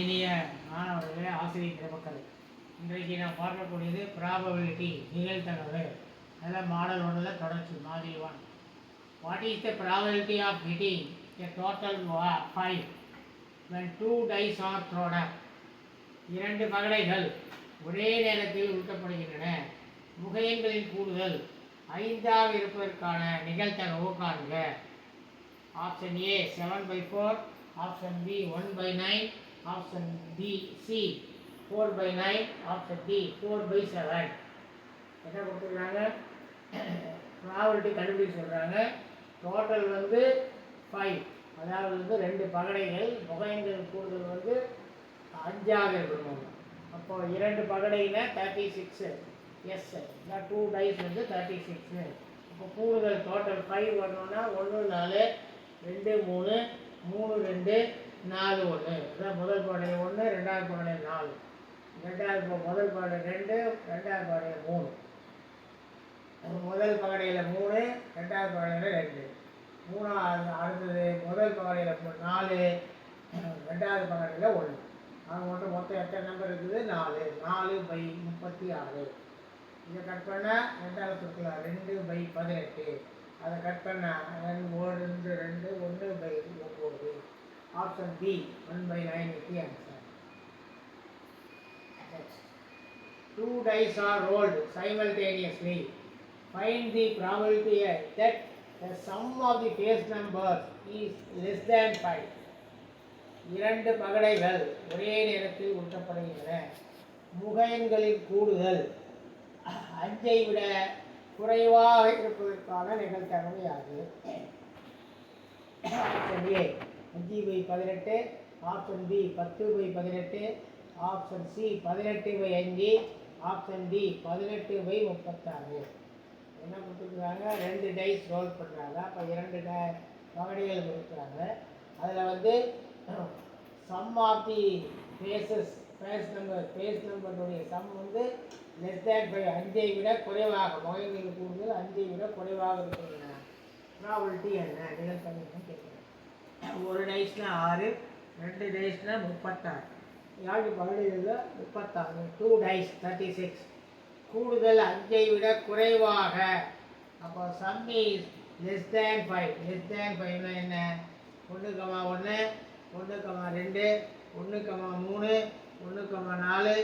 இனிய மாணவர்களே, ஆசிரியர் பெருமக்கள், இன்றைக்கு நான் பார்க்கக்கூடியது ப்ராபபிலிட்டி, நிகழ்தகவு. அதில் மாடல் ஒன்றில் தொடர்ச்சி மாதிரி 1. What is the probability of hitting a total 5 when 2 dice are thrown up? 2 பகடைகள் ஒரே நேரத்தில் உருட்டப்படுகின்றன. முகையன்களின் கூடுதல் 5ஆக இருப்பதற்கான நிகழ்தகவு காண்க. Option A 7/4, option B 1/9, option C 4/9, option D 4/7. என்ன கொடுத்துருக்காங்க? ப்ராபபிலிட்டி கண்டுபிடிச்சு சொல்கிறாங்க. டோட்டல் 5, அதாவது 2 பகடைகள், முகையன்கள் கூடுதல் 5ஆக இருக்கணும். அப்போது 2 பகடையில் 36 எஸ், 2 டைஸ் 36. இப்போ கூடுதல் டோட்டல் 5 வரணும்னா 1 4 2 3 3 2 4 1. அதான் முதல் பாடையில் 1, ரெண்டாவது பாடையில் 4, முதல் பாடையில் 2, ரெண்டாவது பாடையில் 3, முதல் பகடையில் 3, ரெண்டாவது பகடையில் 2, மூணாவது அடுத்தது முதல் பகடையில் 4, ரெண்டாவது பகடையில் 1. அது மட்டும் மொத்தம் எத்தனை நம்பர் இருக்குது? 4. 4/36. இதை கட் பண்ணால் ரெண்டாவது கொடுக்கலாம் 2/18. அதை கட் பண்ணால் 1 2 1/9. Option B 1/9 is the answer. Next. 2 dice are rolled simultaneously. Find the probability that the sum of the face numbers is less than 5. 2 பகடைகள் ஒரே நேரத்தில் உருட்டப்படுகின்றன. முகையன்களின் கூடுதல் 5ஐ விட குறைவாக இருப்பதற்கான நிகழ்தகவு யாது? Option A 5/18, option B 10/18, option C 18/5, option D 18/36. என்ன கொடுத்துருக்குறாங்க? 2 டைஸ் ரோல் பண்ணுறாங்க. அப்போ 2 பகடைகள் கொடுக்குறாங்க. அதில் சம் ஆஃப் தி ஃபேஸ் நம்பருடைய சம் லெஸ் தேன் 5, 5ஐ விட குறைவாக, முகையன்கள் கூடுதல் 5ஐ விட குறைவாக இருக்கிற ப்ராபபிலிட்டி என்ன? நிகழ்தகவு கேட்குறேன். 1 டைஸ்னா 6, 2 டைஸ்னா 36, 7 பகடைகளில் 36. 2 டைஸ் 36. கூடுதல் 5ஐ விட குறைவாக. அப்போ sum is less than 5. Less than 5னா என்ன? 1,1, 1,2, 1,3, 1,4,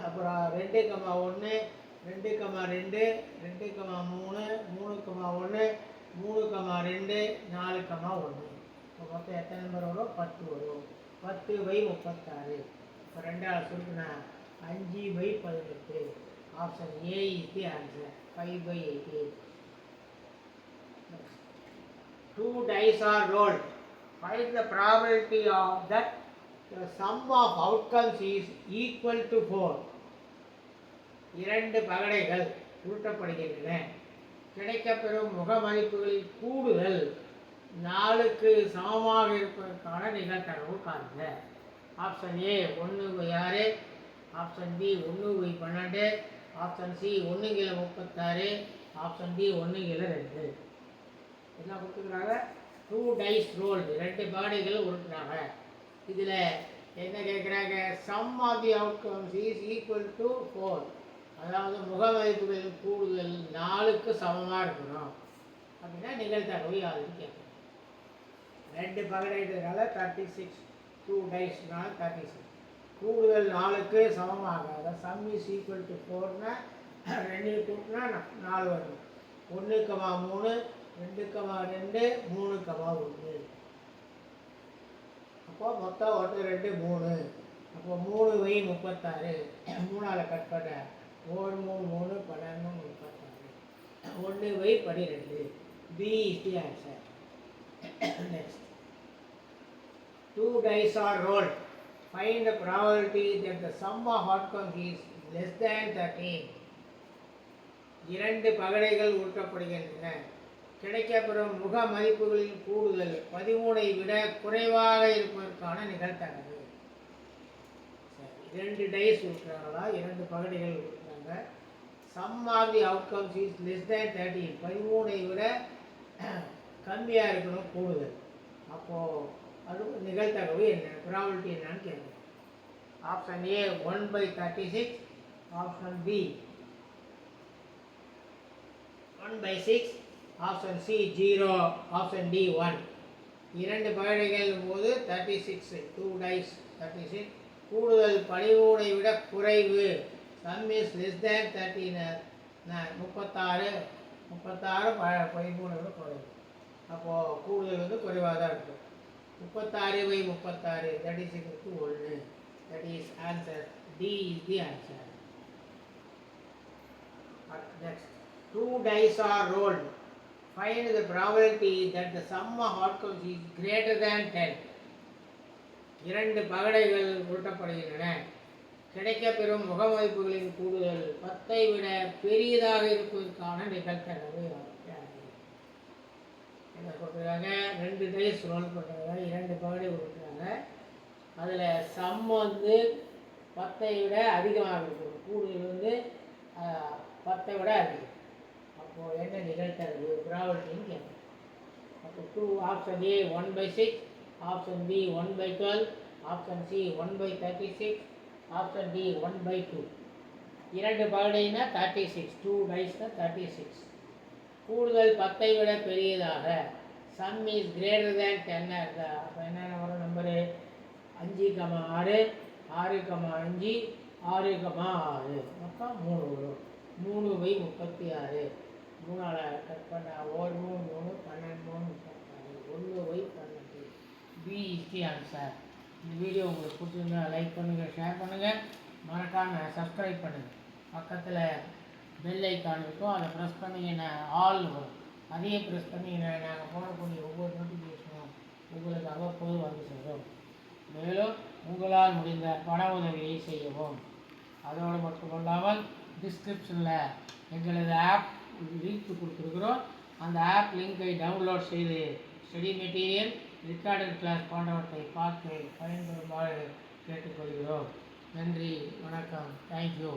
அப்புறம் 2,1, 2,2, 2,3, 3,1, 3,2, 4,1. இப்போ மொத்தம் எத்தனை நம்பர் வரும்? 10 வரும். 10/36. இப்போ ரெண்டாவது சுருக்குனா 5/18. Option A is the answer. 5/18. 2 dice are rolled. Find the probability of that the sum of outcomes is equal to 4. 2 பகடைகள் உருட்டப்படுகின்றன. கிடைக்கப்பெறும் முக மதிப்புகளில் கூடுதல் 4க்கு சமமாக இருப்பதற்கான நிகழ்தகவு காண்க. Option A 1/6, option B 1/12, option C 1/36, option D 1/2. என்ன கொடுத்துருக்குறாங்க? 2 டைஸ் ரோல்டு, 2 பகடைகள் உருட்டுறாங்க. இதில் என்ன கேட்குறாங்க? Sum of the outcomes is equal to 4. அதாவது முக மதிப்புகளின் கூடுதல் 4க்கு சமமாக இருக்கணும். அப்படின்னா நிகழ்தகவு யாருன்னு கேட்குறோம். 2 பகடைகிறதுனால 36, 2 டைஸ்னால 36. கூடுதல் 4க்கு சமமாக, அதாவது சம் இஸ் ஈக்குவல் டு 4னா 2 கூட்டினா 4 வரும். 1,3, 2,2, 3,1. அப்போ மொத்தம் 1 2 3. அப்போ 3/36. 3ஆல் கட் பண்ண 1 3 3 12 36. 1/12. B is the answer. Next. 2 dice are rolled. Find the probability that the sum of outcomes is less than 13. 2 பகடைகள் உருட்டப்படுகின்றன. கிடைக்கப்பெறும் முக மதிப்புகளின் கூடுதல் 13ஐ விட குறைவாக இருப்பதற்கான நிகழ்தகவு. 2 டைஸ் உருட்டுறாங்களா? 2 பகடைகள் உருட்டுறாங்க. Sum of the outcomes is less than 13. 13ஐ விட கம்மியாக இருக்கணும் கூடுதல். அப்போது அது நிகழ்தகவு என்ன, ப்ராபபிலிட்டி என்னன்னு கேட்குறோம். Option A 1/36, option B 1/6, option C 0, option D 1. 2 பகடைகள் போது 36, 2 dice 36. கூடுதல் படிவுடை விட குறைவு, சம் இஸ் லெஸ் தேன் 36, 36 படிவுடை விட குறைவு. அப்போது கூடுதல் வந்து குறைவாக தான் இருக்கும். 36/36 that is equal to 1. That is answer. D is the answer. Next, 2 dice are rolled. Find the probability that the sum of outcomes is greater than 10. 2 பகடைகள் உருட்டப்படுகின்றன. கிடைக்கப்பெறும் முகமதிப்புகளின் கூடுதல் 10ஐ விட பெரியதாக இருப்பதற்கான நிகழ்தகவு. என்ன சொல்கிறாங்க, 2 டைஸ் ரோல் பண்ணுறாங்க, 2 பகடை உருட்டுறாங்க. அதில் சம் வந்து 10ஐ விட அதிகமாக இருக்கும், கூடுதல் வந்து 10ஐ விட அதிகம். அப்போது என்ன நிகழ்தகவு, ப்ராபபிலிட்டின்னு கேட்குறோம். அப்போ 2 option A 1/6, option B 1/12, option C 1/36, option D 1/2. 2 பகடைனா 36, 2 டைஸ்னா 36. கூடுதல் 10ஐ விட பெரியதாக, சம் இஸ் கிரேட்டர் தேன் 10 இருக்கா. அப்போ என்னென்ன வரும் நம்பரு, 5,6, 6,5, 6,6, மொத்தம் 3 வரும். 3/36, 3ஆல் கட் பண்ண 1 3 3 12 3 36, 1/12. B is the answer. இந்த வீடியோ உங்களுக்கு பிடிச்சிருந்தா லைக் பண்ணுங்கள், ஷேர் பண்ணுங்கள், மறக்காமல் சப்ஸ்கிரைப் பண்ணுங்கள். பக்கத்தில் பெல் ஐக்கான் இருக்கும், அதை ப்ரெஸ் பண்ணிங்கன்னா ஆல் வரும். அதையே ப்ரெஸ் பண்ணிங்கன்னா நாங்கள் போடக்கூடிய ஒவ்வொரு நோட்டிஃபிகேஷனும் உங்களுக்கு அவ்வப்போது வந்து சேரும். மேலும் உங்களால் முடிந்த பண உதவியை செய்யவும். அதோடு மட்டுமல்லாமல் டிஸ்கிரிப்ஷனில் எங்களது ஆப் லிங்க் கொடுத்துருக்குறோம். அந்த ஆப் லிங்கை டவுன்லோட் செய்து ஸ்டடி மெட்டீரியல், ரெக்கார்டட் கிளாஸ் போன்றவற்றை பார்த்து பயன்பெறுமாறு கேட்டுக்கொள்கிறோம். நன்றி, வணக்கம், தேங்க்யூ.